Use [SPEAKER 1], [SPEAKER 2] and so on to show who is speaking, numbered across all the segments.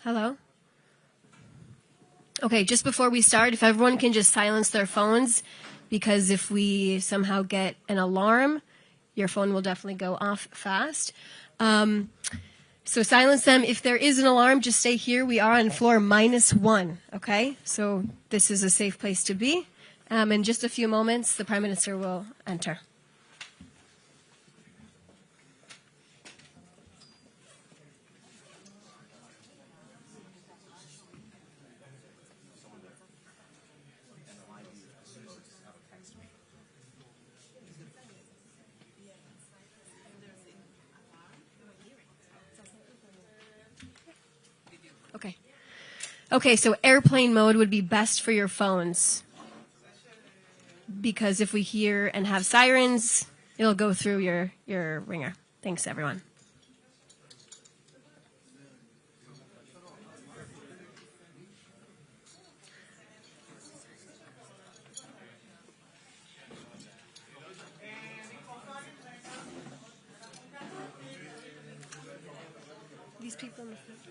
[SPEAKER 1] Hello? Okay, just before we start, if everyone can just silence their phones, because if we somehow get an alarm, your phone will definitely go off fast. So silence them. If there is an alarm, just stay here. We are on floor -1, okay? So this is a safe place to be. In just a few moments, the Prime Minister will enter. Okay, so airplane mode would be best for your phones, because if we hear and have sirens, it'll go through your ringer. Thanks, everyone. These people in the front.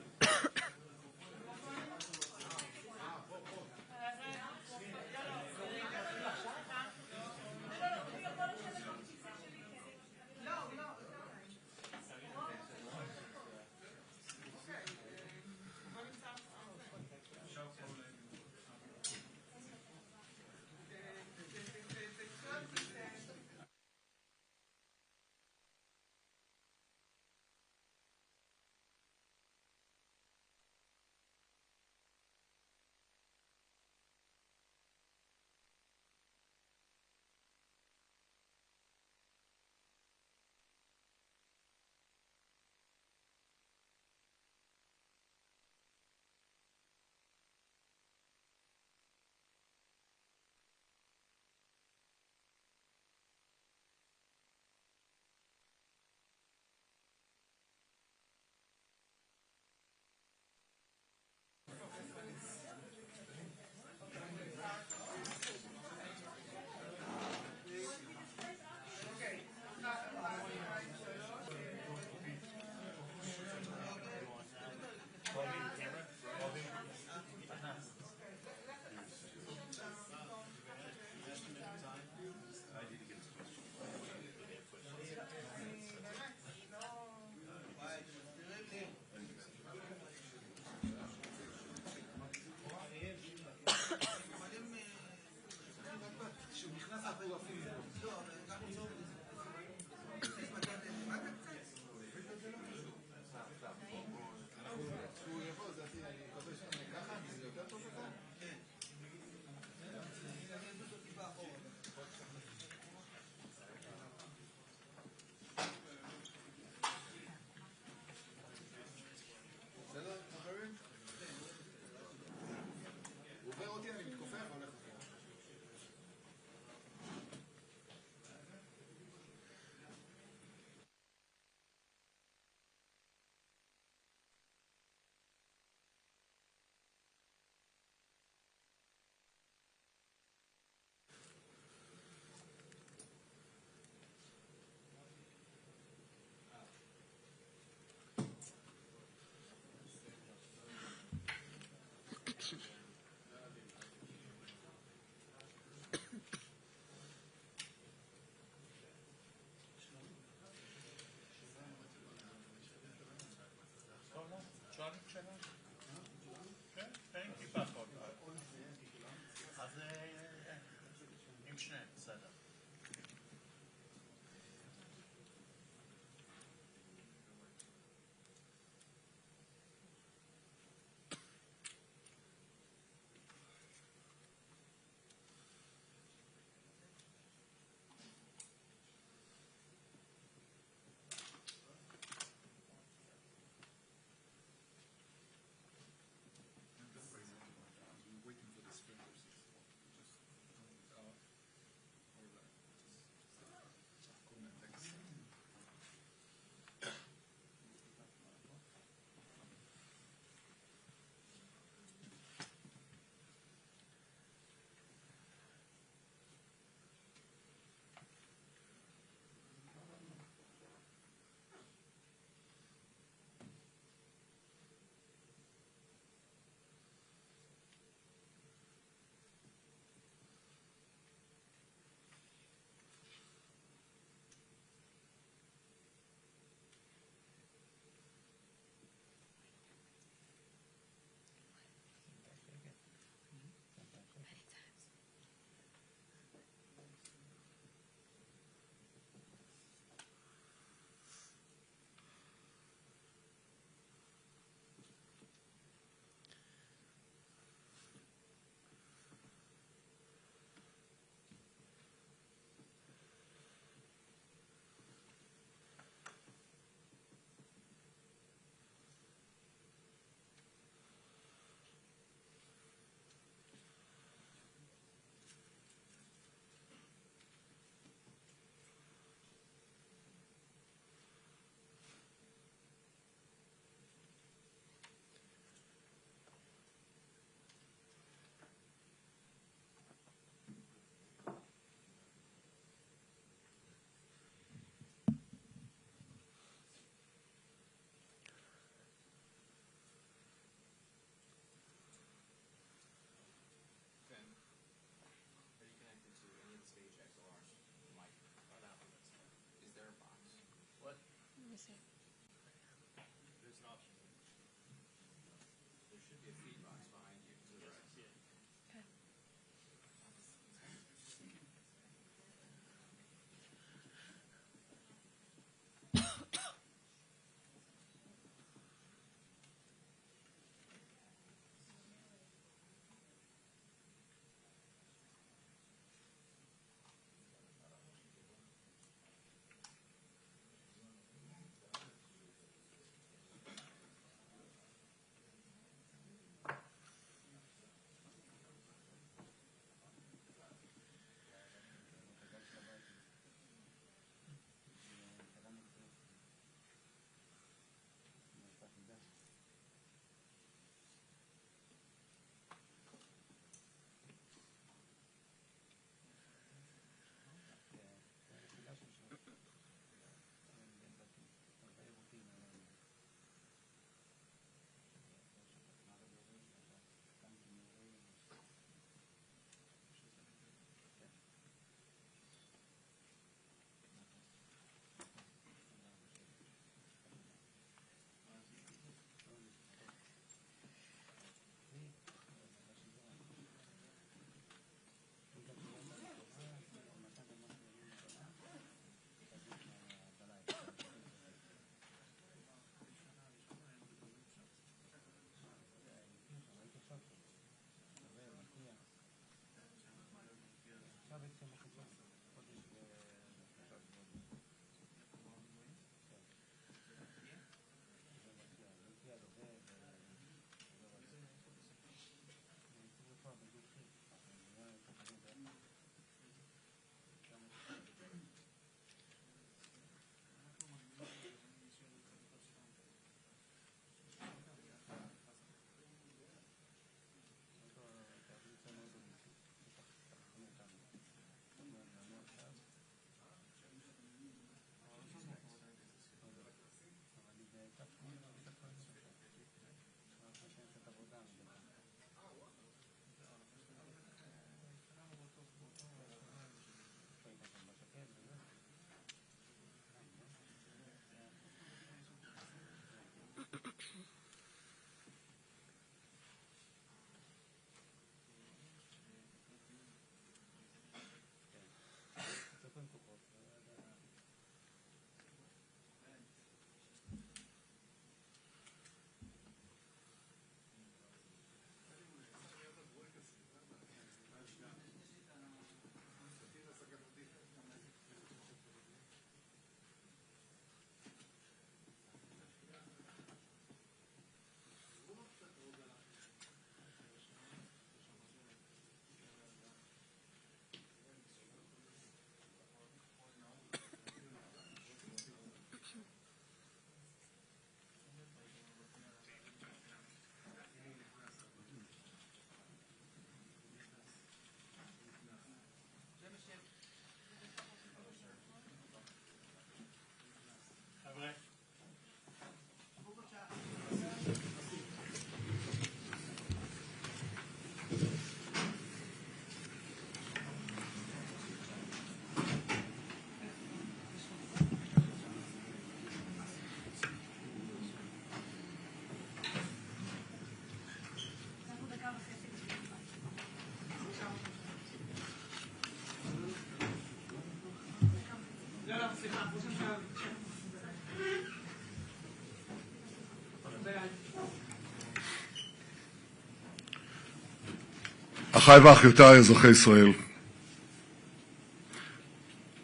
[SPEAKER 2] אחיי ואחיותיי אזרחי ישראל,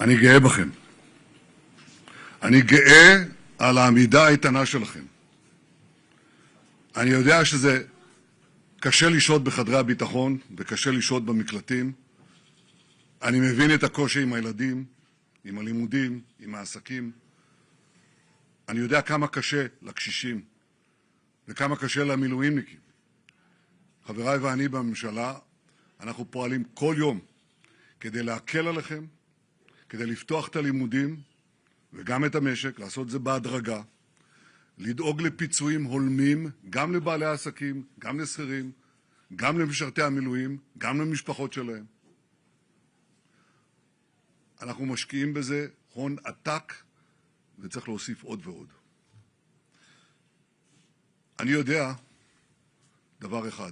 [SPEAKER 2] אני גאה בכם. אני גאה על העמידה האיתנה שלכם. אני יודע שזה קשה לשהות בחדרי הביטחון וקשה לשהות במקלטים. אני מבין את הקושי עם הילדים, עם הלימודים, עם העסקים. אני יודע כמה קשה לקשישים וכמה קשה למילואימניקים. חבריי ואני בממשלה, אנחנו פועלים כל יום כדי להקל עליכם, כדי לפתוח את הלימודים וגם את המשק, לעשות זה בהדרגה, לדאוג לפיצויים הולמים גם לבעלי העסקים, גם לשכירים, גם למשרתי המילואים, גם למשפחות שלהם. אנחנו משקיעים בזה הון עתק וצריך להוסיף עוד ועוד. אני יודע דבר אחד.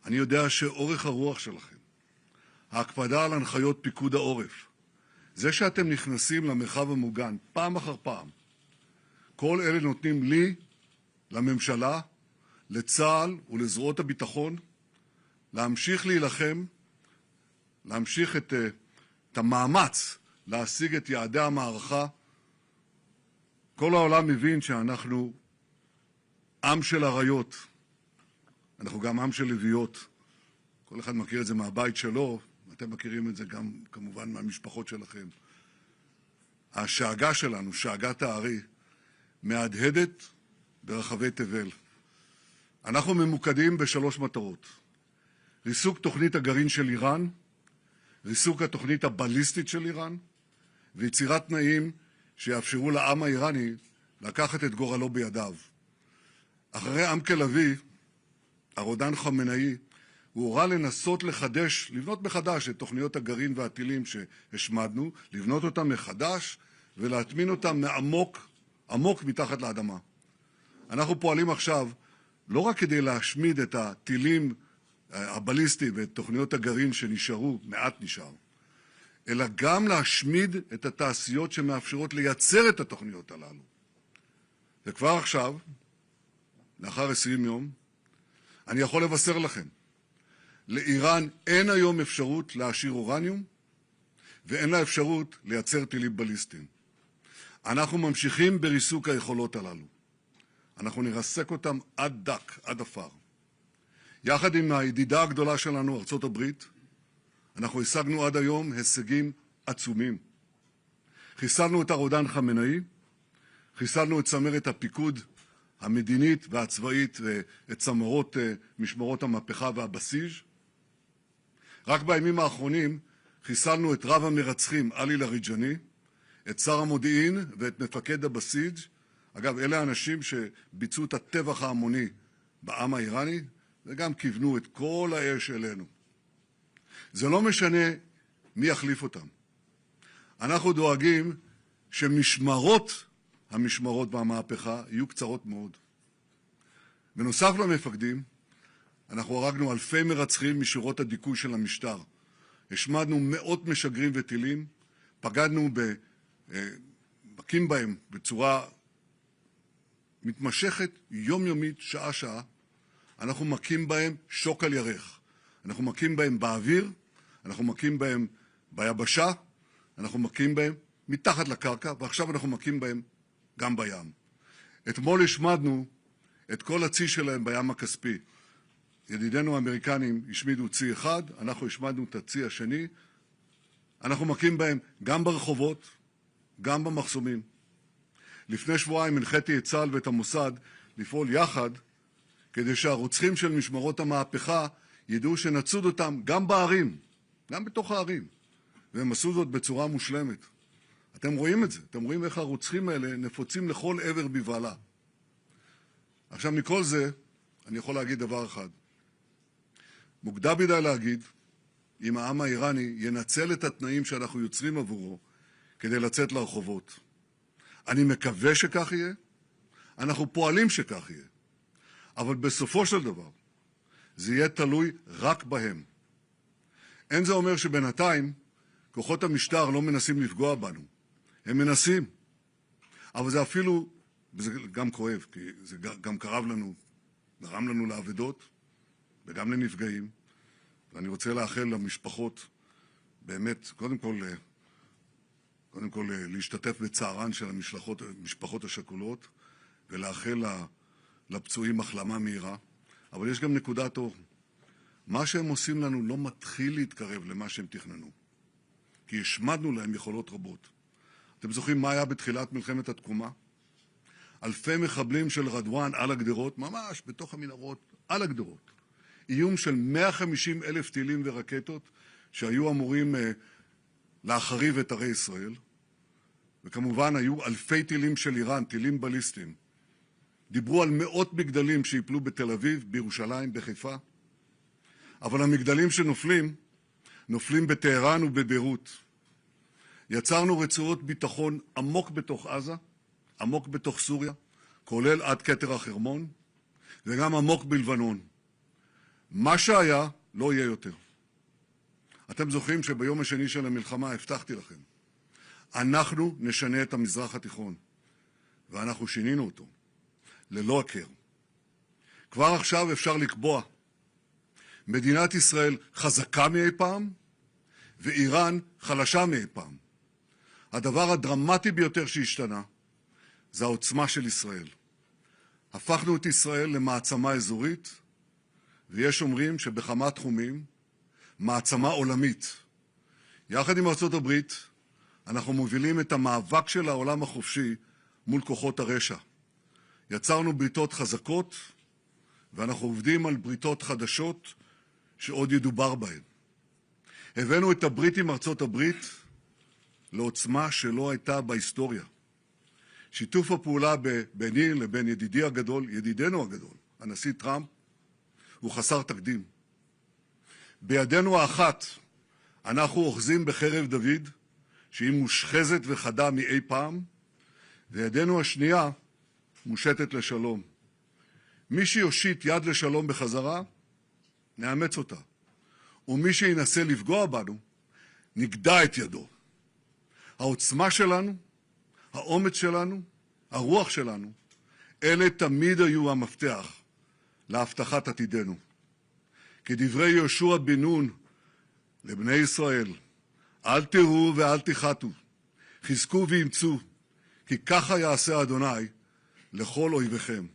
[SPEAKER 2] אני יודע שאורך הרוח שלכם, ההקפדה על הנחיות פיקוד העורף, זה שאתם נכנסים למרחב המוגן פעם אחר פעם, כל אלה נותנים לי, לממשלה, לצה"ל ולזרועות הביטחון, להמשיך להילחם, להמשיך את המאמץ להשיג את יעדי המערכה. כל העולם מבין שאנחנו עם של אריות, אנחנו גם עם של לוויות. כל אחד מכיר את זה מהבית שלו, אתם מכירים את זה גם כמובן מהמשפחות שלכם. השאגה שלנו, שאגת הארי, מהדהדת ברחבי תבל. אנחנו ממוקדים בשלוש מטרות: ריסוק תוכנית הגרעין של איראן, ריסוק התוכנית הבליסטית של איראן, ויצירת תנאים שיאפשרו לעם האיראני לקחת את גורלו בידיו. אחרי עמקה לביא, הרודן חמינאי, הוא הורה לנסות לחדש, לבנות מחדש את תוכניות הגרעין והטילים שהשמדנו, לבנות אותם מחדש ולהטמין אותם עמוק מתחת לאדמה. אנחנו פועלים עכשיו לא רק כדי להשמיד את הטילים הבליסטיים ואת תוכניות הגרעין שנשארו, מעט נשאר, אלא גם להשמיד את התעשיות שמאפשרות לייצר את התוכניות הללו. וכבר עכשיו, לאחר 20 יום, אני יכול לבשר לכם, לאיראן אין היום אפשרות להעשיר אורניום, ואין לה אפשרות לייצר טילים בליסטיים. אנחנו ממשיכים בריסוק היכולות הללו. אנחנו נרסק אותם עד דק, עד אפר. יחד עם הידידה הגדולה שלנו, ארצות הברית, אנחנו השגנו עד היום הישגים עצומים. חיסלנו את הרודן חמינאי, חיסלנו את צמרת הפיקוד המדינית והצבאית ואת צמרות משמרות המהפכה והבסיז'. רק בימים האחרונים חיסלנו את רב המרצחים עלי לריג'ני, את שר המודיעין ואת מפקד הבסיג'. אגב, אלה האנשים שביצעו את הטבח ההמוני בעם האיראני וגם כיוונו את כל האש אלינו. זה לא משנה מי יחליף אותם. אנחנו דואגים המשמרות והמהפכה יהיו קצרות מאוד. בנוסף למפקדים, אנחנו הרגנו אלפי מרצחים משורות הדיכוי של המשטר. השמדנו מאות משגרים וטילים, פגענו מכים בהם בצורה מתמשכת, יומיומית, שעה-שעה. אנחנו מכים בהם שוק על ירך. אנחנו מכים בהם באוויר, אנחנו מכים בהם ביבשה, אנחנו מכים בהם מתחת לקרקע, ועכשיו אנחנו מכים בהם גם בים. אתמול השמדנו את כל הצי שלהם בים הכספי. ידידינו האמריקנים השמידו צי אחד, אנחנו השמדנו את הצי השני. אנחנו מכים בהם גם ברחובות, גם במחסומים. לפני שבועיים הנחיתי את צה"ל ואת המוסד לפעול יחד, כדי שהרוצחים של משמרות המהפכה ידעו שנצוד אותם גם בערים, גם בתוך הערים. והם עשו זאת בצורה מושלמת. אתם רואים את זה, אתם רואים איך הרוצחים האלה נפוצים לכל עבר בבעלה. עכשיו, מכל זה, אני יכול להגיד דבר אחד. מוקדם מדי להגיד אם העם האיראני ינצל את התנאים שאנחנו יוצרים עבורו כדי לצאת לרחובות. אני מקווה שכך יהיה, אנחנו פועלים שכך יהיה. אבל בסופו של דבר, זה יהיה תלוי רק בהם. אין זה אומר שבינתיים כוחות המשטר לא מנסים לפגוע בנו. הם מנסים. אבל זה אפילו, וזה גם כואב, כי זה גם גרם לנו לאבדות וגם לנפגעים. ואני רוצה לאחל למשפחות, באמת, קודם כל להשתתף בצערן של המשפחות השכולות, ולאחל לפצועים החלמה מהירה. אבל יש גם נקודת אור. מה שהם עושים לנו לא מתחיל להתקרב למה שהם תכננו. כי השמדנו להם יכולות רבות. אתם זוכרים מה היה בתחילת מלחמת התקומה? אלפי מחבלים של רדואן על הגדרות, ממש בתוך המנהרות, על הגדרות. איום של 150,000 טילים ורקטות שהיו אמורים להחריב את ערי ישראל. וכמובן היו אלפי טילים של איראן, טילים בליסטיים. דיברו על מאות מגדלים שיפלו בתל אביב, בירושלים, בחיפה. אבל המגדלים שנופלים, נופלים בטהרן ובביירות. יצרנו רצועות ביטחון עמוק בתוך עזה, עמוק בתוך סוריה, כולל עד כתר החרמון, וגם עמוק בלבנון. מה שהיה לא יהיה יותר. אתם זוכרים שביום השני של המלחמה הבטחתי לכם, אנחנו נשנה את המזרח התיכון, ואנחנו שינינו אותו, ללא הכר. כבר עכשיו אפשר לקבוע, מדינת ישראל חזקה מאי פעם, ואיראן חלשה מאי פעם. הדבר הדרמטי ביותר שהשתנה, זה העוצמה של ישראל. הפכנו את ישראל למעצמה אזורית, ויש אומרים שבכמה תחומים, מעצמה עולמית. יחד עם ארצות הברית, אנחנו מובילים את המאבק של העולם החופשי מול כוחות הרשע. יצרנו בריתות חזקות, ואנחנו עובדים על בריתות חדשות שעוד ידובר בהן. הבאנו את הברית עם ארצות הברית לעוצמה שלא הייתה בהיסטוריה. שיתוף הפעולה ביני לבין ידידנו הגדול, הנשיא טראמפ, הוא חסר תקדים. בידנו האחת אנחנו אוחזים בחרב דוד, שהיא מושחזת וחדה מאי פעם, וידנו השנייה מושטת לשלום. מי שיושיט יד לשלום בחזרה, נאמץ אותה. ומי שינסה לפגוע בנו, נגדע את ידו. העוצמה שלנו, האומץ שלנו, הרוח שלנו, אלה תמיד היו המפתח להבטחת עתידנו. כדברי יהושע בן נון לבני ישראל, אל תראו ואל תחתו, חזקו ואמצו, כי ככה יעשה אדוני לכל אויביכם.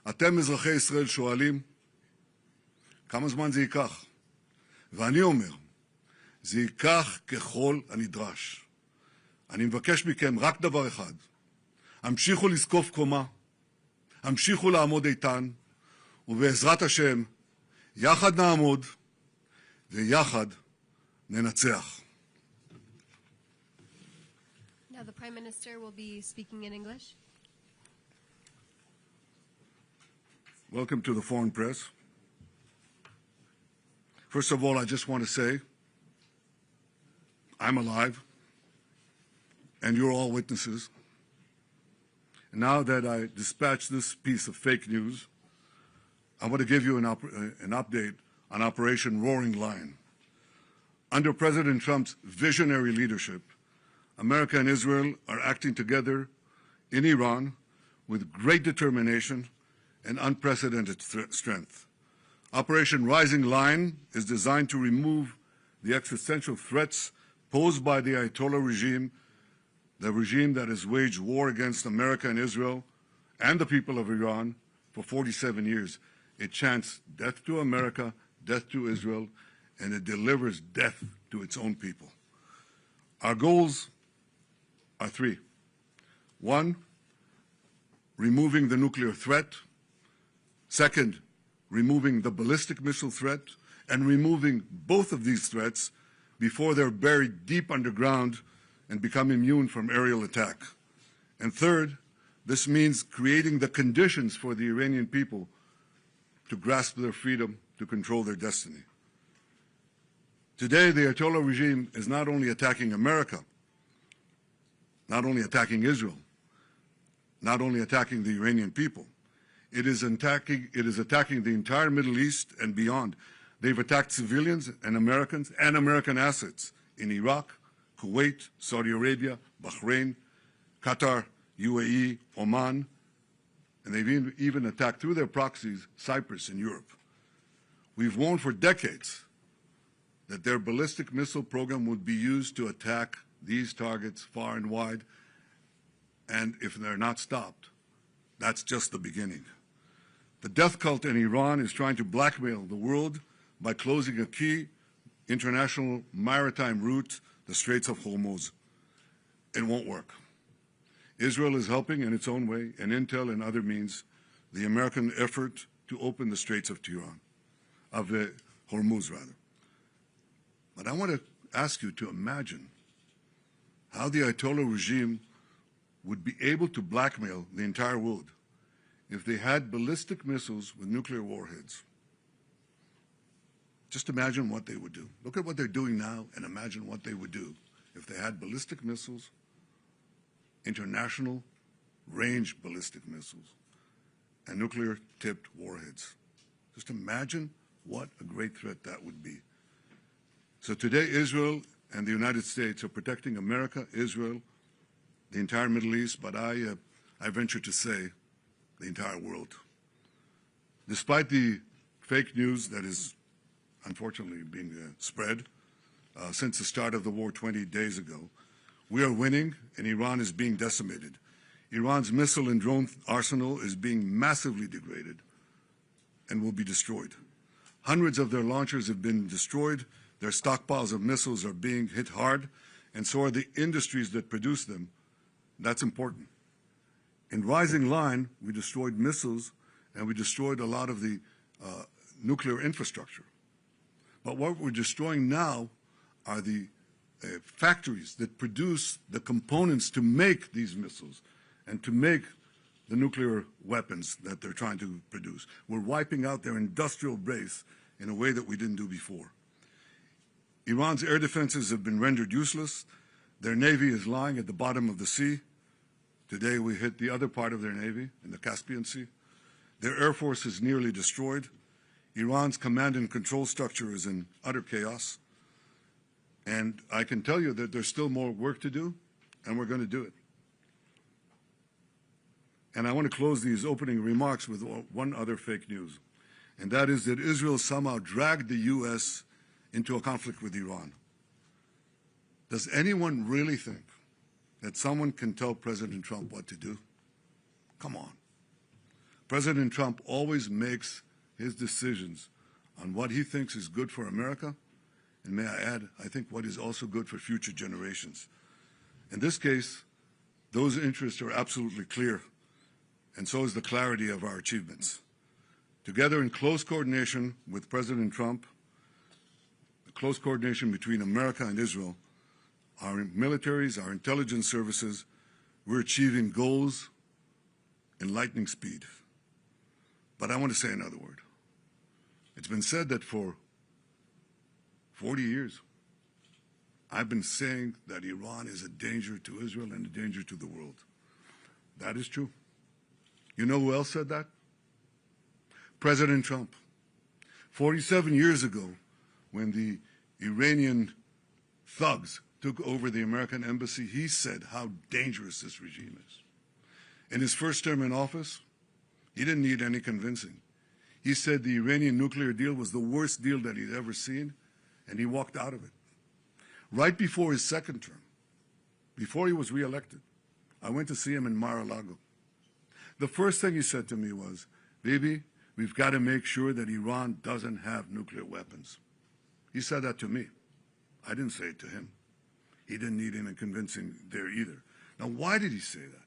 [SPEAKER 2] אתם אזרחי ישראל שואלים, כמה זמן זה ייקח? ואני אומר, זה ייקח ככל הנדרש. אני מבקש מכם רק דבר אחד, המשיכו לזקוף קומה, המשיכו לעמוד איתן, ובעזרת השם, יחד נעמוד ויחד ננצח.
[SPEAKER 1] Now the Prime Minister will be speaking in English.
[SPEAKER 2] Welcome to the foreign press. First of all, I just want to say, I'm alive, and you're all witnesses. And now that I dispatched this piece of fake news, I want to give you an update on Operation Roaring Lion. Under President Trump's visionary leadership, America and Israel are acting together in Iran with great determination and unprecedented strength. Operation Rising Lion is designed to remove the existential threats posed by the Ayatollah regime, the regime that has waged war against America and Israel and the people of Iran for 47 years. It chants death to America, death to Israel, and it delivers death to its own people. Our goals are three. One, removing the nuclear threat. Second, removing the ballistic missile threat, and removing both of these threats before they're buried deep underground and become immune from aerial attack. And third, this means creating the conditions for the Iranian people to grasp their freedom, to control their destiny. Today, the Ayatollah regime is not only attacking America, not only attacking Israel, not only attacking the Iranian people, it is attacking the entire Middle East and beyond. They've attacked civilians and American assets in Iraq, Kuwait, Saudi Arabia, Bahrain, Qatar, UAE, Oman, and they've even attacked through their proxies Cyprus in Europe. We've warned for decades that their ballistic missile program would be used to attack these targets far and wide, and if they're not stopped, that's just the beginning. The death cult in Iran is trying to blackmail the world by closing a key international maritime route, the Straits of Hormuz. It won't work. Israel is helping in its own way, and intel and other means, the American effort to open the Straits of Hormuz, rather. But I want to ask you to imagine how the Ayatollah regime would be able to blackmail the entire world if they had ballistic missiles with nuclear warheads. Just imagine what they would do. Look at what they're doing now and imagine what they would do if they had ballistic missiles, international range ballistic missiles, and nuclear-tipped warheads. Just imagine what a great threat that would be. So today, Israel and the United States are protecting America, Israel, the entire Middle East, but I venture to say the entire world. Despite the fake news that is unfortunately being spread since the start of the war 20 days ago, we are winning and Iran is being decimated. Iran's missile and drone arsenal is being massively degraded and will be destroyed. Hundreds of their launchers have been destroyed, their stockpiles of missiles are being hit hard, and so are the industries that produce them. That's important. In Rising Line, we destroyed missiles and we destroyed a lot of the nuclear infrastructure. But what we're destroying now are the factories that produce the components to make these missiles and to make the nuclear weapons that they're trying to produce. We're wiping out their industrial base in a way that we didn't do before. Iran's air defenses have been rendered useless. Their navy is lying at the bottom of the sea. Today we hit the other part of their navy in the Caspian Sea. Their air force is nearly destroyed. Iran's command and control structure is in utter chaos. And I can tell you that there's still more work to do, and we're going to do it. And I want to close these opening remarks with one other fake news, and that is that Israel somehow dragged the U.S. into a conflict with Iran. Does anyone really think that someone can tell President Trump what to do? Come on. President Trump always makes his decisions on what he thinks is good for America, and may I add, I think what is also good for future generations. In this case, those interests are absolutely clear, and so is the clarity of our achievements. Together in close coordination with President Trump, the close coordination between America and Israel, our militaries, our intelligence services, we're achieving goals in lightning speed. But I want to say another word. It's been said that for 40 years, I've been saying that Iran is a danger to Israel and a danger to the world. That is true. You know who else said that? President Trump. 47 years ago, when the Iranian thugs took over the American embassy, he said how dangerous this regime is. In his first term in office, he didn't need any convincing. He said the Iranian nuclear deal was the worst deal that he'd ever seen, and he walked out of it. Right before his second term, before he was reelected, I went to see him in Mar-a-Lago. The first thing he said to me was, "Bibi, we've got to make sure that Iran doesn't have nuclear weapons." He said that to me. I didn't say it to him. He didn't need any convincing there either. Now, why did he say that?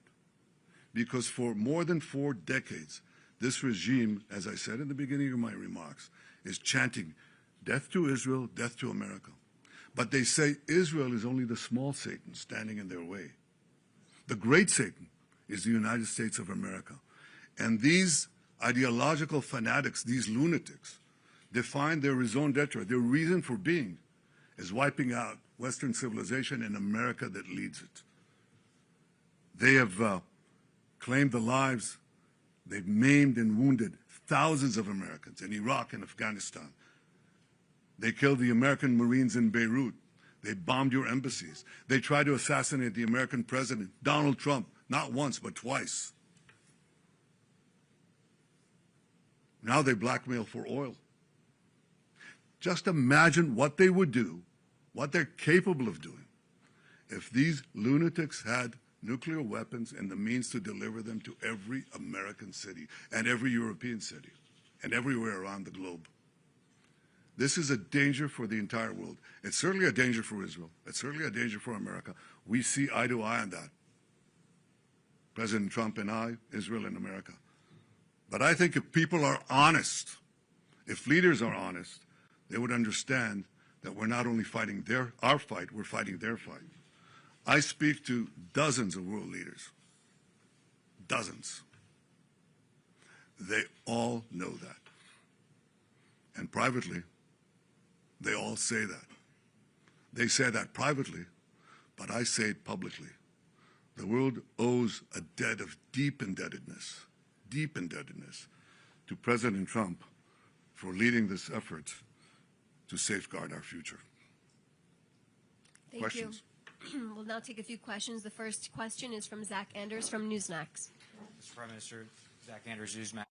[SPEAKER 2] Because for more than 4 decades, this regime, as I said in the beginning of my remarks, is chanting, death to Israel, death to America. But they say Israel is only the small Satan standing in their way. The great Satan is the United States of America. And these ideological fanatics, these lunatics, define their raison d'etre, their reason for being, as wiping out Western civilization and America that leads it. They have claimed the lives, they've maimed and wounded thousands of Americans in Iraq and Afghanistan. They killed the American Marines in Beirut. They bombed your embassies. They tried to assassinate the American president, Donald Trump, not once, but twice. Now they blackmail for oil. Just imagine what they would do, what they're capable of doing, if these lunatics had nuclear weapons and the means to deliver them to every American city and every European city and everywhere around the globe. This is a danger for the entire world. It's certainly a danger for Israel. It's certainly a danger for America. We see eye to eye on that. President Trump and I, Israel and America. But I think if people are honest, if leaders are honest, they would understand that we're not only fighting our fight, we're fighting their fight. I speak to dozens of world leaders. Dozens. They all know that. And privately, they all say that. They say that privately, but I say it publicly. The world owes a debt of deep indebtedness to President Trump for leading this effort to safeguard our future.
[SPEAKER 1] Thank
[SPEAKER 2] Questions?
[SPEAKER 1] you. We'll now take a few questions. The first question is from Zach Anders from Newsmax.
[SPEAKER 3] Mr. Prime Minister, Zach Anders, Newsmax.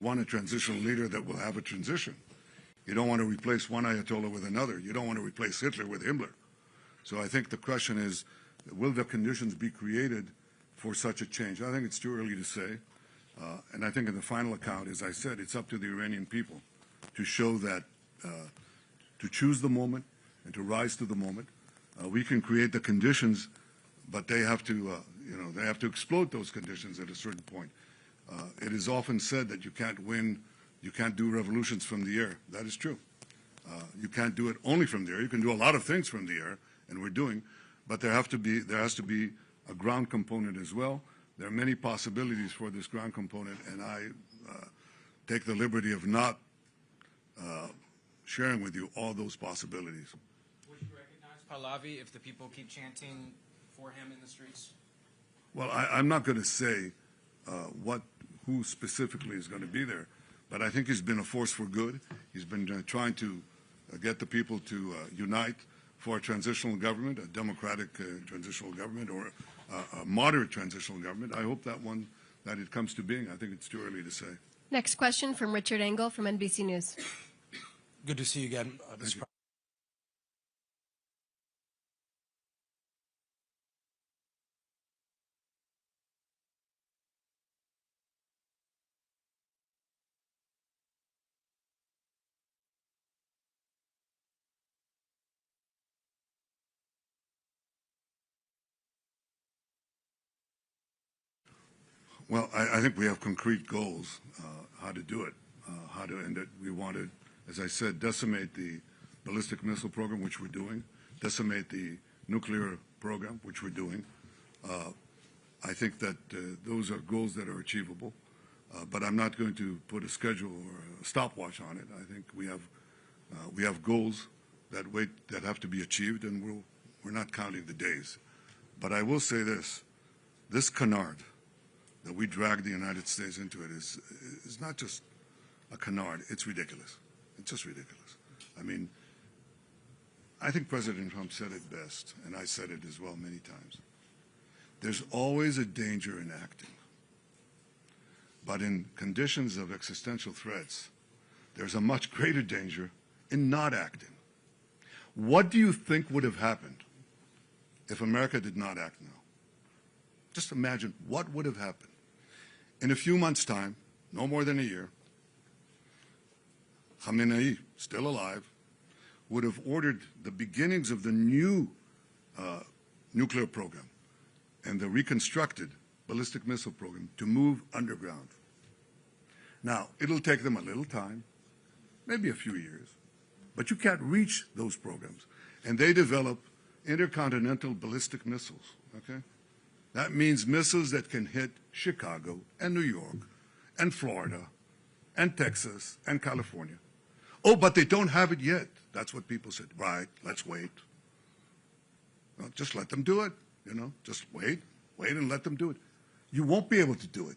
[SPEAKER 2] Want a transitional leader that will have a transition. You don't want to replace one Ayatollah with another. You don't want to replace Hitler with Himmler. So I think the question is, will the conditions be created for such a change? I think it's too early to say. And I think in the final account, as I said, it's up to the Iranian people to show that, to choose the moment and to rise to the moment. We can create the conditions, but they have to, they have to explode those conditions at a certain point. It is often said that you can't do revolutions from the air. That is true. You can't do it only from the air. You can do a lot of things from the air, and we're doing, but there has to be a ground component as well. There are many possibilities for this ground component, and I take the liberty of not sharing with you all those possibilities.
[SPEAKER 3] Would you recognize Pahlavi if the people keep chanting for him in the streets?
[SPEAKER 2] Well, I'm not going to say who specifically is going to be there, but I think he's been a force for good. He's been trying to get the people to unite for a transitional government, a democratic transitional government, or a moderate transitional government. I hope that it comes to being. I think it's too early to say.
[SPEAKER 1] Next question from Richard Engel from NBC News.
[SPEAKER 4] Good to see you again, Mr. President.
[SPEAKER 2] Well, I think we have concrete goals, how to do it, and that we want to, as I said, decimate the ballistic missile program, which we're doing, decimate the nuclear program, which we're doing. I think that those are goals that are achievable, but I'm not going to put a schedule or a stopwatch on it. I think we have goals that have to be achieved, and we're not counting the days. But I will say this canard that we drag the United States into it is not just a canard. It's ridiculous. It's just ridiculous. I mean, I think President Trump said it best, and I said it as well many times. There's always a danger in acting. But in conditions of existential threats, there's a much greater danger in not acting. What do you think would have happened if America did not act now? Just imagine what would have happened. In a few months' time, no more than a year, Khamenei, still alive, would have ordered the beginnings of the new nuclear program and the reconstructed ballistic missile program to move underground. Now, it'll take them a little time, maybe a few years, but you can't reach those programs. And they develop intercontinental ballistic missiles, okay? That means missiles that can hit Chicago and New York and Florida and Texas and California. Oh, but they don't have it yet. That's what people said. Right, let's wait. Well, just let them do it, just wait and let them do it. You won't be able to do it.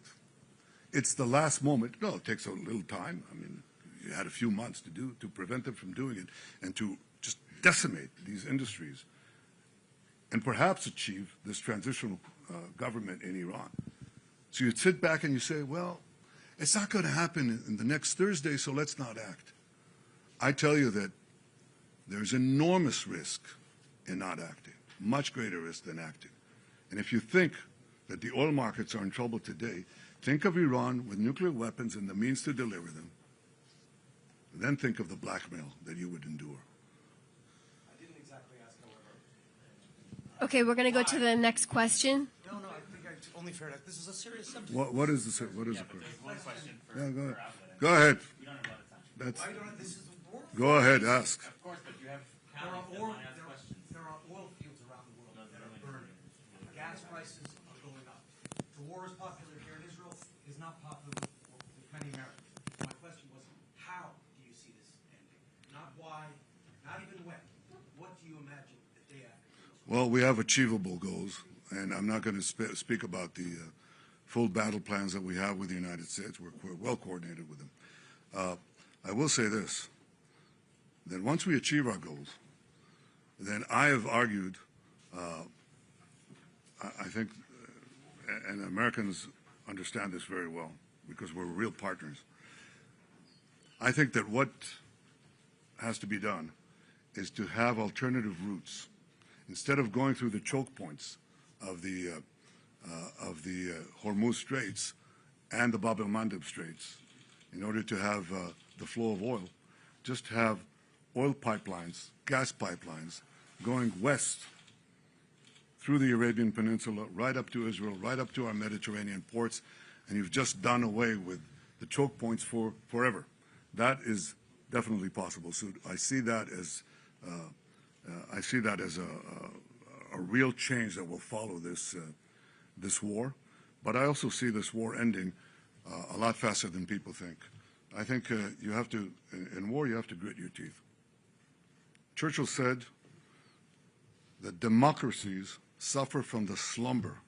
[SPEAKER 2] It's the last moment. No, it takes a little time. I mean, you had a few months to prevent them from doing it and to just decimate these industries and perhaps achieve this transitional government in Iran. So you'd sit back and you say, well, it's not going to happen in the next Thursday, so let's not act. I tell you that there's enormous risk in not acting, much greater risk than acting. And if you think that the oil markets are in trouble today, think of Iran with nuclear weapons and the means to deliver them. Then think of the blackmail that you would endure.
[SPEAKER 4] I didn't exactly ask, however.
[SPEAKER 1] Okay, we're going to go to the next question.
[SPEAKER 4] No, I think it's only fair that this is a serious subject.
[SPEAKER 2] What is the question?
[SPEAKER 5] One question for,
[SPEAKER 2] Yeah, go ahead.
[SPEAKER 5] for outlet.
[SPEAKER 2] Go ahead.
[SPEAKER 5] We don't have a lot of time.
[SPEAKER 2] That's,
[SPEAKER 4] Why don't this is the war?
[SPEAKER 2] go ahead, ask.
[SPEAKER 5] Of course, but you have
[SPEAKER 4] There are,
[SPEAKER 5] colleagues that
[SPEAKER 4] oil,
[SPEAKER 5] want to ask questions.
[SPEAKER 4] there are oil fields around the world that are burning. Gas prices are going up. The war is popular here in Israel, is not popular with many Americans. My question was, how do you see this ending? Not why, not even when. What do you imagine the day after?
[SPEAKER 2] Well, we have achievable goals, and I'm not going to speak about the full battle plans that we have with the United States. We're well coordinated with them. I will say this, that once we achieve our goals, then I have argued, I think, and Americans understand this very well, because we're real partners. I think that what has to be done is to have alternative routes. Instead of going through the choke points of the Hormuz Straits and the Bab el-Mandeb Straits, in order to have the flow of oil, just have oil pipelines, gas pipelines, going west through the Arabian Peninsula, right up to Israel, right up to our Mediterranean ports, and you've just done away with the choke points forever. That is definitely possible. So I see that as a real change that will follow this war. But I also see this war ending a lot faster than people think. I think you have to, in war, you have to grit your teeth. Churchill said that democracies suffer from the slumber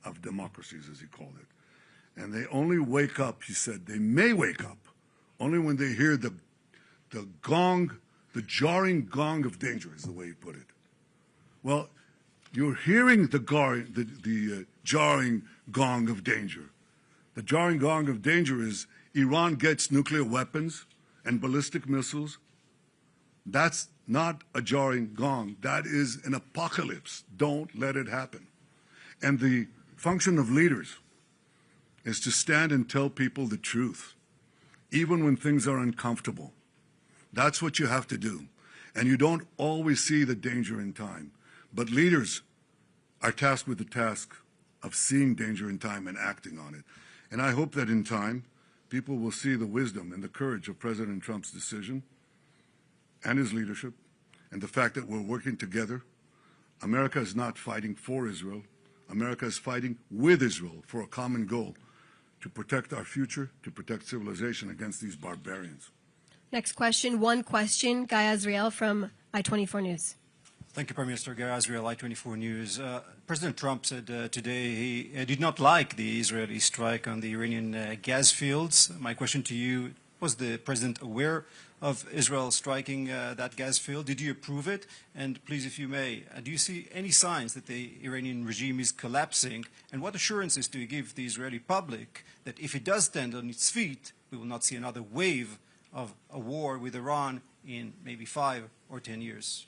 [SPEAKER 2] of democracies, as he called it. And they only wake up, he said, they may wake up only when they hear the gong, the jarring gong of danger, is the way he put it. Well, you're hearing the jarring gong of danger. The jarring gong of danger is Iran gets nuclear weapons and ballistic missiles. That's not a jarring gong. That is an apocalypse. Don't let it happen. And the function of leaders is to stand and tell people the truth, even when things are uncomfortable. That's what you have to do. And you don't always see the danger in time. But leaders are tasked with the task of seeing danger in time and acting on it. And I hope that in time, people will see the wisdom and the courage of President Trump's decision and his leadership, and the fact that we're working together. America is not fighting for Israel. America is fighting with Israel for a common goal, to protect our future, to protect civilization against these barbarians.
[SPEAKER 1] Next question, one question, Guy Azriel from I-24 News.
[SPEAKER 4] Thank you, Prime Minister. Guy Azriel, I-24 News. President Trump said today he did not like the Israeli strike on the Iranian gas fields. My question to you, was the President aware of Israel striking that gas field? Did you approve it? And please, if you may, do you see any signs that the Iranian regime is collapsing? And what assurances do you give the Israeli public that if it does stand on its feet, we will not see another wave of a war with Iran in maybe 5 or 10 years?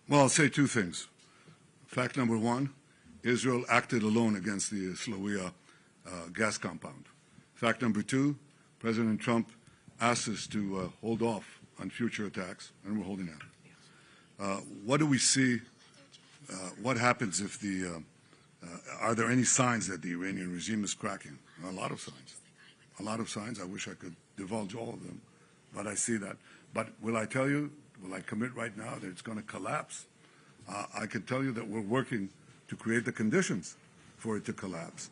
[SPEAKER 2] Well, I'll say two things. Fact number one, Israel acted alone against the Slawiya gas compound. Fact number two, President Trump asked us to hold off on future attacks, and we're holding out. What do we see what happens if are there any signs that the Iranian regime is cracking? A lot of signs. A lot of signs. I wish I could divulge all of them, but I see that. But will I tell you, will I commit right now that it's going to collapse? I can tell you that we're working to create the conditions for it to collapse.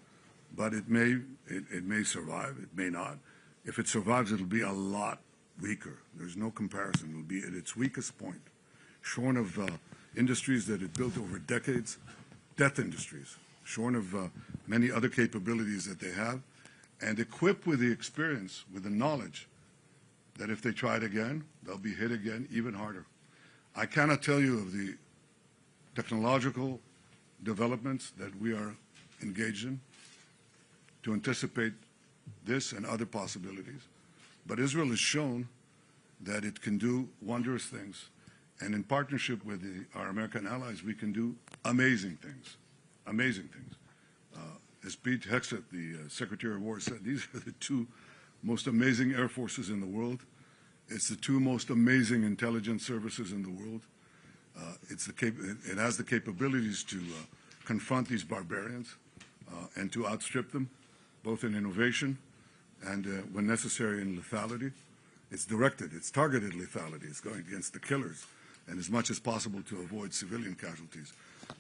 [SPEAKER 2] But it may survive, it may not. If it survives, it'll be a lot weaker. There's no comparison. It'll be at its weakest point, shorn of industries that it built over decades, death industries, shorn of many other capabilities that they have, and equipped with the experience, with the knowledge that if they try it again, they'll be hit again even harder. I cannot tell you of the technological developments that we are engaged in to anticipate this and other possibilities. But Israel has shown that it can do wondrous things. And in partnership with our American allies, we can do amazing things. Amazing things. As Pete Hegseth, the Secretary of War, said, these are the two most amazing air forces in the world. It's the two most amazing intelligence services in the world. It has the capabilities to confront these barbarians and to outstrip them, both in innovation and, when necessary, in lethality. It's directed, it's targeted lethality. It's going against the killers and as much as possible to avoid civilian casualties.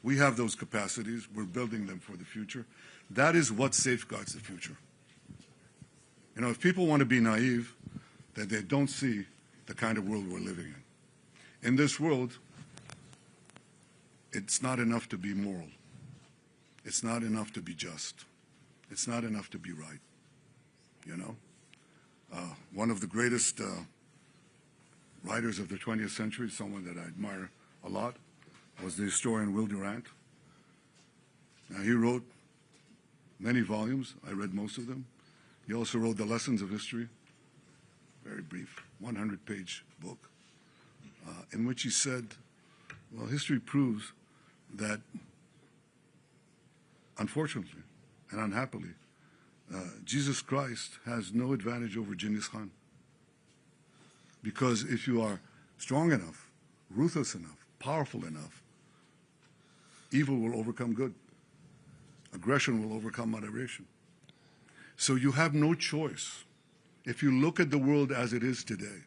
[SPEAKER 2] We have those capacities. We're building them for the future. That is what safeguards the future. You know, if people want to be naive, that they don't see the kind of world we're living in. In this world, it's not enough to be moral. It's not enough to be just. It's not enough to be right, you know? One of the greatest writers of the 20th century, someone that I admire a lot, was the historian Will Durant. Now, he wrote many volumes. I read most of them. He also wrote The Lessons of History, very brief, 100-page book, in which he said, well, history proves that, unfortunately and unhappily, Jesus Christ has no advantage over Genghis Khan. Because if you are strong enough, ruthless enough, powerful enough, evil will overcome good. Aggression will overcome moderation. So you have no choice. If you look at the world as it is today,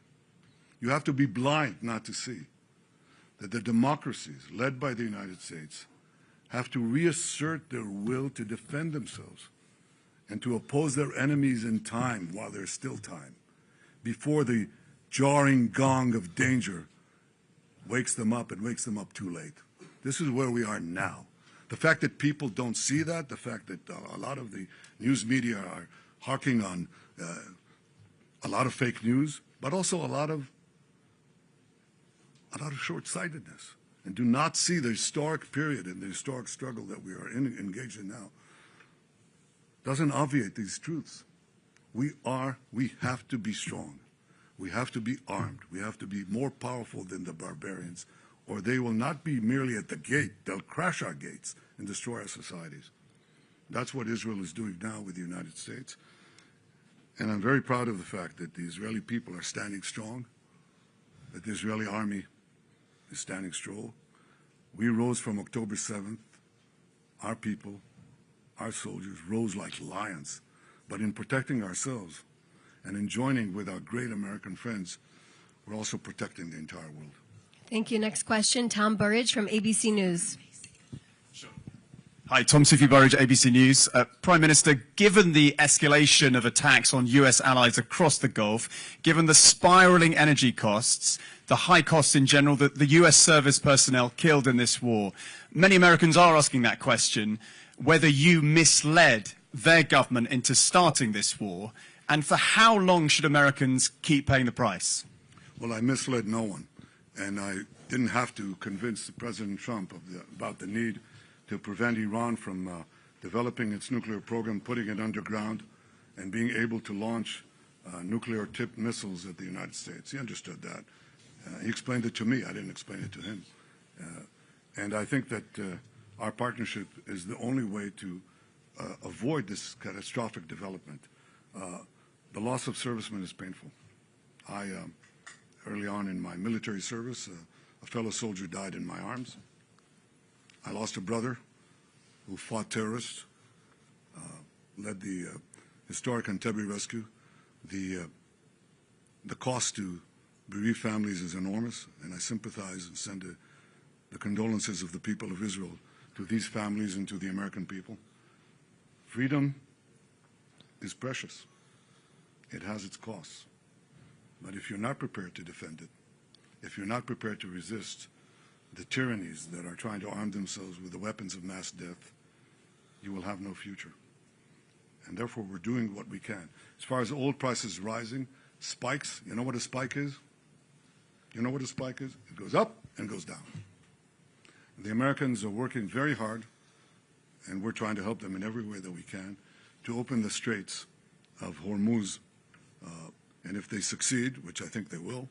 [SPEAKER 2] you have to be blind not to see that the democracies led by the United States have to reassert their will to defend themselves and to oppose their enemies in time while there's still time, before the jarring gong of danger wakes them up and wakes them up too late. This is where we are now. The fact that people don't see that, the fact that a lot of the news media are harking on a lot of fake news, but also a lot of short-sightedness, and do not see the historic period and the historic struggle that we are engaged in now, doesn't obviate these truths. We have to be strong. We have to be armed. We have to be more powerful than the barbarians, or they will not be merely at the gate. They'll crash our gates and destroy our societies. That's what Israel is doing now with the United States. And I'm very proud of the fact that the Israeli people are standing strong, that the Israeli army is standing strong. We rose from October 7th. Our people, our soldiers, rose like lions. But in protecting ourselves and in joining with our great American friends, we're also protecting the entire world.
[SPEAKER 1] Thank you. Next question, Tom Burridge from ABC News.
[SPEAKER 6] Hi, Tom Sufi Burridge, ABC News. Prime Minister, given the escalation of attacks on US allies across the Gulf, given the spiraling energy costs, the high costs in general, the US service personnel killed in this war, many Americans are asking that question, whether you misled their government into starting this war, and for how long should Americans keep paying the price?
[SPEAKER 2] Well, I misled no one, and I didn't have to convince President Trump about the need to prevent Iran from developing its nuclear program, putting it underground, and being able to launch nuclear-tipped missiles at the United States. He understood that. He explained it to me. I didn't explain it to him. And I think that our partnership is the only way to avoid this catastrophic development. The loss of servicemen is painful. Early on in my military service, a fellow soldier died in my arms. I lost a brother who fought terrorists, led the historic Entebbe rescue. The cost to bereaved families is enormous, and I sympathize and send the condolences of the people of Israel to these families and to the American people. Freedom is precious. It has its costs. But if you're not prepared to defend it, if you're not prepared to resist the tyrannies that are trying to arm themselves with the weapons of mass death, you will have no future. And therefore, we're doing what we can. As far as oil prices rising, spikes, you know what a spike is? You know what a spike is? It goes up and goes down. The Americans are working very hard, and we're trying to help them in every way that we can, to open the straits of Hormuz. And if they succeed, which I think they will,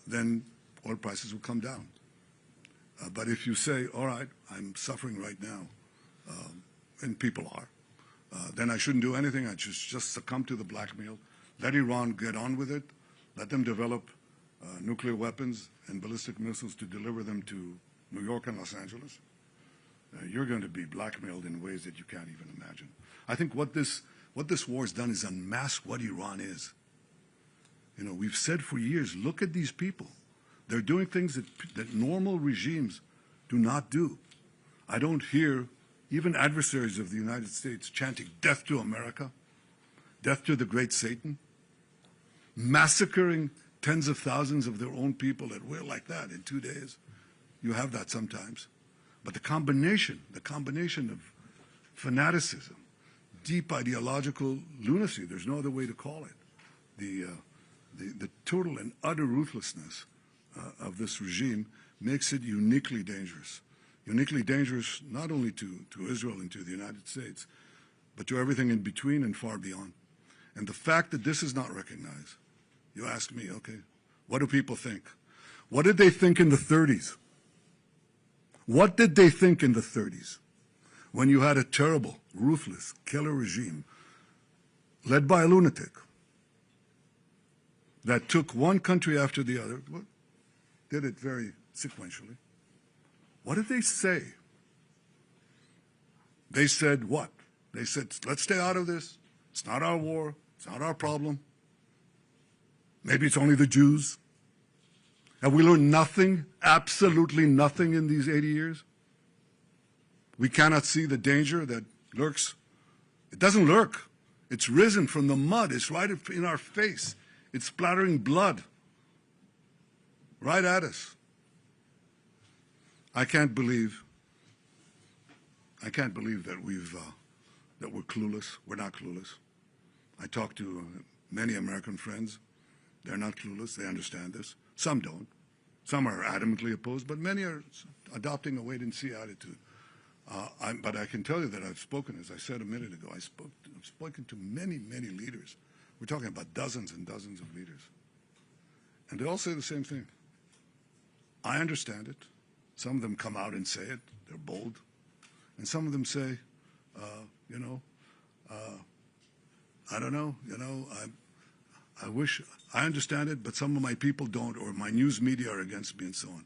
[SPEAKER 2] then oil prices will come down. But if you say, all right, I'm suffering right now, and people are, then I shouldn't do anything. I just succumb to the blackmail. Let Iran get on with it. Let them develop nuclear weapons and ballistic missiles to deliver them to New York and Los Angeles. You're going to be blackmailed in ways that you can't even imagine. I think what this war has done is unmask what Iran is. You know, we've said for years, look at these people. They're doing things that normal regimes do not do. I don't hear even adversaries of the United States chanting death to America, death to the great Satan, massacring tens of thousands of their own people at will like that in 2 days. You have that sometimes. But the combination of fanaticism, deep ideological lunacy, there's no other way to call it, the total and utter ruthlessness of this regime makes it uniquely dangerous. Uniquely dangerous not only to Israel and to the United States, but to everything in between and far beyond. And the fact that this is not recognized, you ask me, okay, what do people think? What did they think in the 30s? What did they think in the 30s when you had a terrible, ruthless, killer regime led by a lunatic that took one country after the other, did it very sequentially? What did they say? They said what? They said, let's stay out of this. It's not our war. It's not our problem. Maybe it's only the Jews. Have we learned nothing, absolutely nothing in these 80 years? We cannot see the danger that lurks. It doesn't lurk. It's risen from the mud. It's right in our face. It's splattering blood right at us. I can't believe that we're clueless. We're not clueless. I talk to many American friends. They're not clueless. They understand this. Some don't. Some are adamantly opposed, but many are adopting a wait-and-see attitude. But I can tell you that I've spoken, as I said a minute ago, I've spoken to many, many leaders. We're talking about dozens and dozens of leaders. And they all say the same thing. I understand it. Some of them come out and say it. They're bold. And some of them say, I don't know, I wish, I understand it, but some of my people don't, or my news media are against me and so on.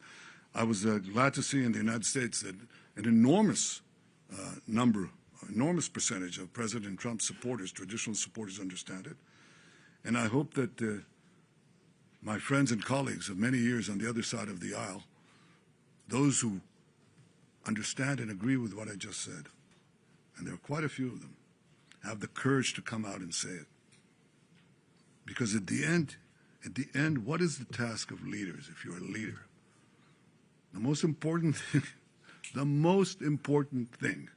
[SPEAKER 2] I was glad to see in the United States that an enormous enormous percentage of President Trump's supporters, traditional supporters, understand it. And I hope that my friends and colleagues of many years on the other side of the aisle, those who understand and agree with what I just said, and there are quite a few of them, have the courage to come out and say it. Because at the end, what is the task of leaders if you're a leader? The most important thing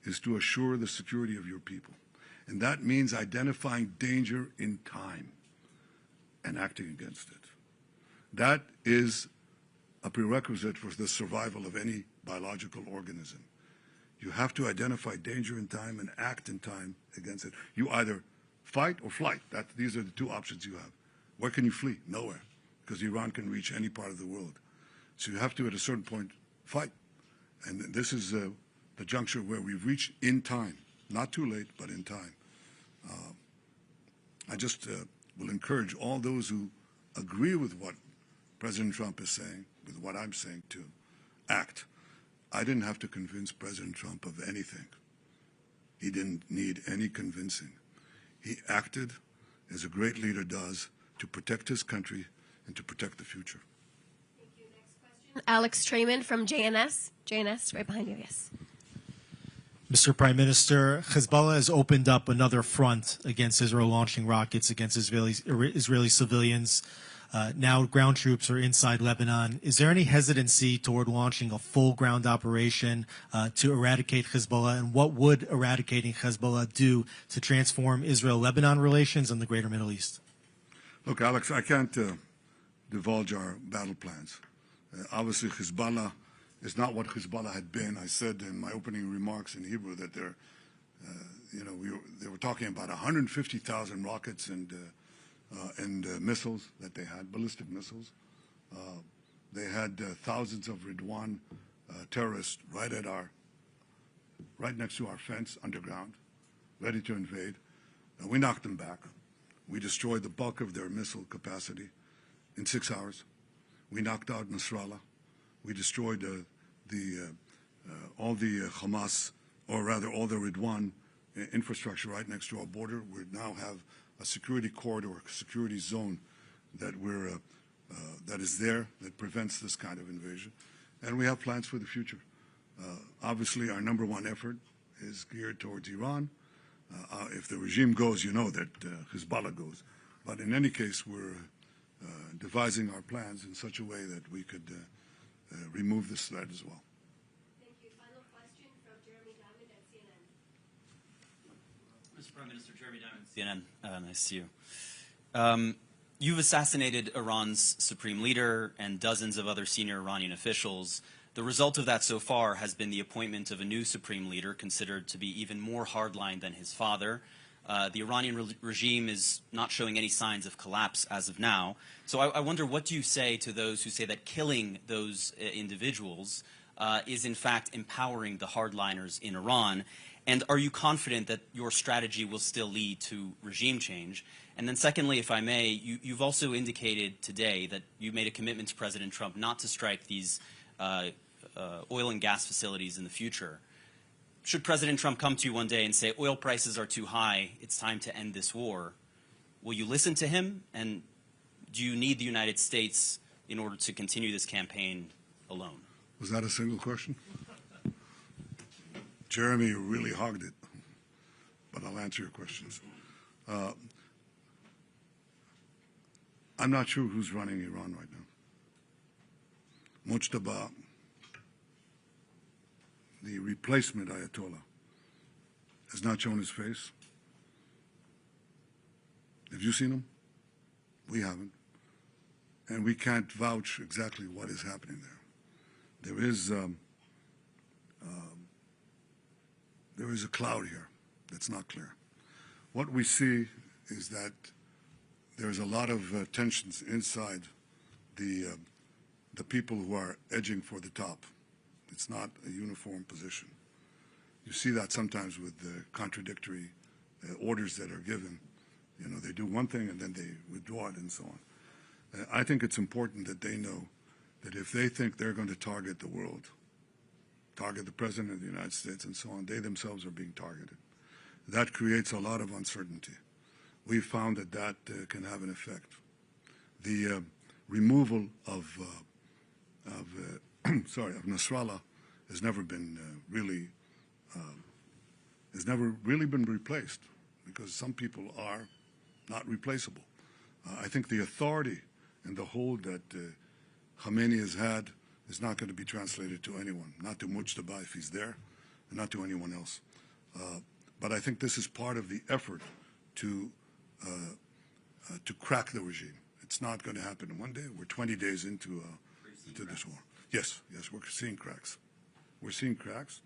[SPEAKER 2] is to assure the security of your people. And that means identifying danger in time and acting against it. That is a prerequisite for the survival of any biological organism. You have to identify danger in time and act in time against it. You either fight or flight. These are the two options you have. Where can you flee? Nowhere, because Iran can reach any part of the world. So you have to, at a certain point, fight. And this is the juncture where we've reached in time. Not too late, but in time. I just will encourage all those who agree with what President Trump is saying, with what I'm saying, to act. I didn't have to convince President Trump of anything. He didn't need any convincing. He acted as a great leader does to protect his country and to protect the future.
[SPEAKER 1] Thank you. Next question. Alex Trayman from JNS. JNS, right behind you, yes.
[SPEAKER 7] Mr. Prime Minister, Hezbollah has opened up another front against Israel, launching rockets against Israeli civilians. Now ground troops are inside Lebanon. Is there any hesitancy toward launching a full ground operation to eradicate Hezbollah? And what would eradicating Hezbollah do to transform Israel-Lebanon relations and the greater Middle East?
[SPEAKER 2] Look, Alex, I can't divulge our battle plans. Obviously, Hezbollah is not what Hezbollah had been. I said in my opening remarks in Hebrew that they were talking about 150,000 rockets and missiles that they had, ballistic missiles. They had thousands of Ridwan terrorists right next to our fence underground, ready to invade. We knocked them back. We destroyed the bulk of their missile capacity in 6 hours. We knocked out Nasrallah. We destroyed all the Hamas, or rather all the Ridwan infrastructure right next to our border. We now have a security corridor, a security zone that is there that prevents this kind of invasion. And we have plans for the future. Obviously, our number one effort is geared towards Iran. If the regime goes, you know that Hezbollah goes. But in any case, we're devising our plans in such a way that we could remove this threat as well.
[SPEAKER 1] Thank you. Final question from Jeremy Diamond at CNN.
[SPEAKER 5] Mr. Prime Minister, Jeremy Diamond, CNN. Nice to see you. You've assassinated Iran's supreme leader and dozens of other senior Iranian officials. The result of that so far has been the appointment of a new supreme leader considered to be even more hardline than his father. The Iranian regime is not showing any signs of collapse as of now. So I wonder, what do you say to those who say that killing those individuals is in fact empowering the hardliners in Iran? And are you confident that your strategy will still lead to regime change? And then secondly, if I may, you've also indicated today that you made a commitment to President Trump not to strike these oil and gas facilities in the future. Should President Trump come to you one day and say oil prices are too high, it's time to end this war, will you listen to him? And do you need the United States in order to continue this campaign alone?
[SPEAKER 2] Was that a single question? Jeremy really hogged it, but I'll answer your questions. I'm not sure who's running Iran right now. Mujtaba, the replacement Ayatollah, has not shown his face. Have you seen him? We haven't. And we can't vouch exactly what is happening there. There is a cloud here that's not clear. What we see is that there's a lot of tensions inside the people who are edging for the top. It's not a uniform position. You see that sometimes with the contradictory orders that are given. You know, they do one thing and then they withdraw it and so on. I think it's important that they know that if they think they're going to target the world, target the President of the United States and so on, they themselves are being targeted. That creates a lot of uncertainty. We've found that can have an effect. The removal of Nasrallah has never been really been replaced, because some people are not replaceable. I think the authority and the hold that Khamenei has had is not going to be translated to anyone, not to Mujtaba if he's there, and not to anyone else. But I think this is part of the effort to crack the regime. It's not going to happen in one day. We're 20 days into this war. Yes, we're seeing cracks. We're seeing cracks,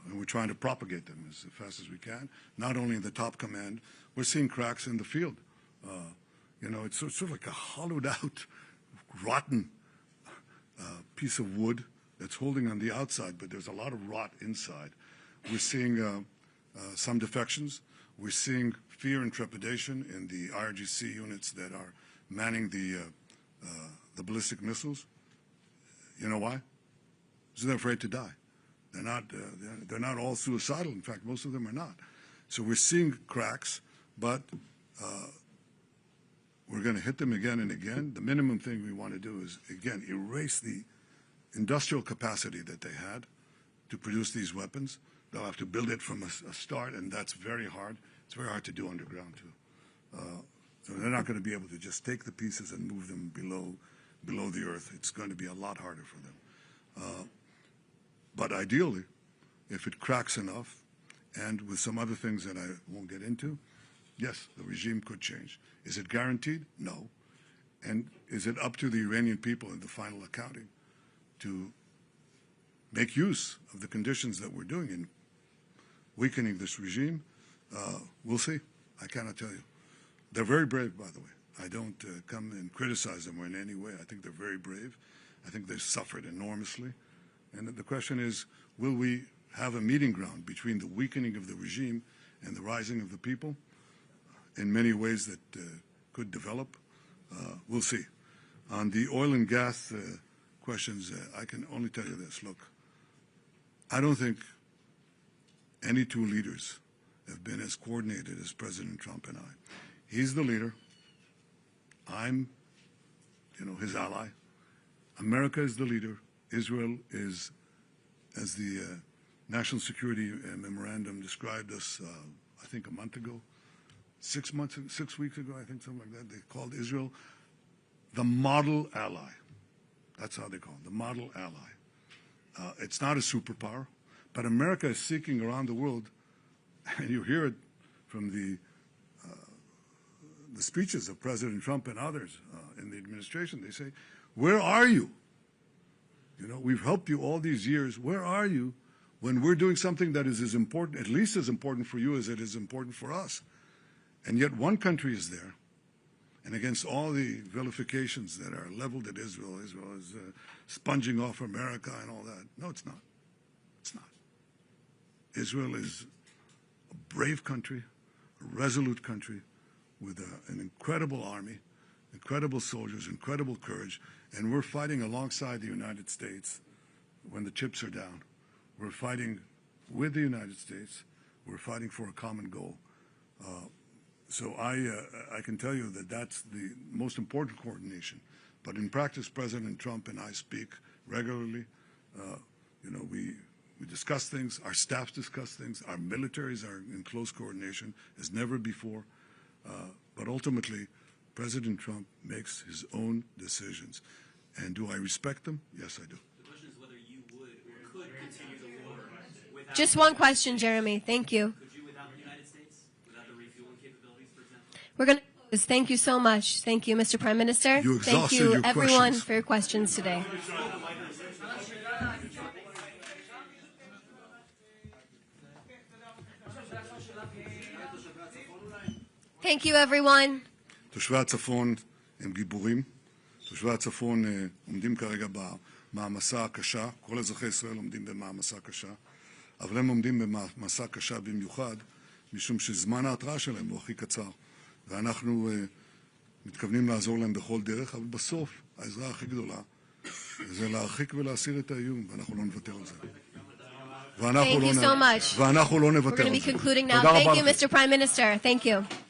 [SPEAKER 2] and we're trying to propagate them as fast as we can. Not only in the top command, we're seeing cracks in the field. You know, it's sort of like a hollowed out, rotten piece of wood that's holding on the outside, but there's a lot of rot inside. We're seeing some defections. We're seeing fear and trepidation in the IRGC units that are manning the ballistic missiles. You know why? So they're afraid to die. They're not all suicidal. In fact, most of them are not. So we're seeing cracks, but we're going to hit them again and again. The minimum thing we want to do is, again, erase the industrial capacity that they had to produce these weapons. They'll have to build it from a start, and that's very hard. It's very hard to do underground, too. So they're not going to be able to just take the pieces and move them below the earth. It's going to be a lot harder for them. But ideally, if it cracks enough, and with some other things that I won't get into, yes, the regime could change. Is it guaranteed? No. And is it up to the Iranian people in the final accounting to make use of the conditions that we're doing in weakening this regime? We'll see. I cannot tell you. They're very brave, by the way. I don't come and criticize them in any way. I think they're very brave. I think they've suffered enormously. And the question is, will we have a meeting ground between the weakening of the regime and the rising of the people in many ways that could develop? We'll see. On the oil and gas questions, I can only tell you this. Look, I don't think any two leaders have been as coordinated as President Trump and I. He's the leader. I'm, his ally. America is the leader. Israel is, as the National Security Memorandum described us, I think a month ago, 6 weeks ago, I think, something like that. They called Israel the model ally. That's how they call it, the model ally. It's not a superpower, but America is seeking around the world, and you hear it from the speeches of President Trump and others in the administration. They say, where are you? We've helped you all these years. Where are you when we're doing something that is as important, at least as important for you as it is important for us? And yet one country is there, and against all the vilifications that are leveled at Israel, Israel is sponging off America and all that. No, it's not. It's not. Israel is a brave country, a resolute country, with an incredible army, incredible soldiers, incredible courage, and we're fighting alongside the United States when the chips are down. We're fighting with the United States. We're fighting for a common goal. So I can tell you that that's the most important coordination. But in practice, President Trump and I speak regularly. We discuss things. Our staffs discuss things. Our militaries are in close coordination as never before. But ultimately, President Trump makes his own decisions. And do I respect them? Yes, I do.
[SPEAKER 5] The question is whether you would or could continue the war without...
[SPEAKER 1] Just one question, Jeremy. Thank you.
[SPEAKER 5] Could you without the United States? Without the refueling capabilities, for example?
[SPEAKER 1] We're going to close. Thank you so much. Thank you, Mr. Prime Minister.
[SPEAKER 2] You
[SPEAKER 1] Thank
[SPEAKER 2] exhausted
[SPEAKER 1] you,
[SPEAKER 2] your
[SPEAKER 1] everyone,
[SPEAKER 2] questions.
[SPEAKER 1] for your questions today. Thank you, everyone.
[SPEAKER 2] תושבי הצפון הם גיבורים. תושבי הצפון עומדים כרגע במעמסה הקשה. כל אזרחי ישראל עומדים במעמסה קשה. אבל הם עומדים במעמסה קשה במיוחד, משום שזמן ההתראה שלהם הוא הכי קצר. ואנחנו מתכוונים לעזור להם בכל דרך, אבל בסוף העזרה הכי גדולה זה להרחיק ולהסיר את האיום, ואנחנו לא נוותר על זה.
[SPEAKER 1] Thank you so much.
[SPEAKER 2] ואנחנו לא
[SPEAKER 1] We're
[SPEAKER 2] נוותר
[SPEAKER 1] going to
[SPEAKER 2] על
[SPEAKER 1] be
[SPEAKER 2] זה.
[SPEAKER 1] concluding now.
[SPEAKER 2] תודה רבה
[SPEAKER 1] Thank you,
[SPEAKER 2] לכם.
[SPEAKER 1] Mr. Prime Minister. Thank you.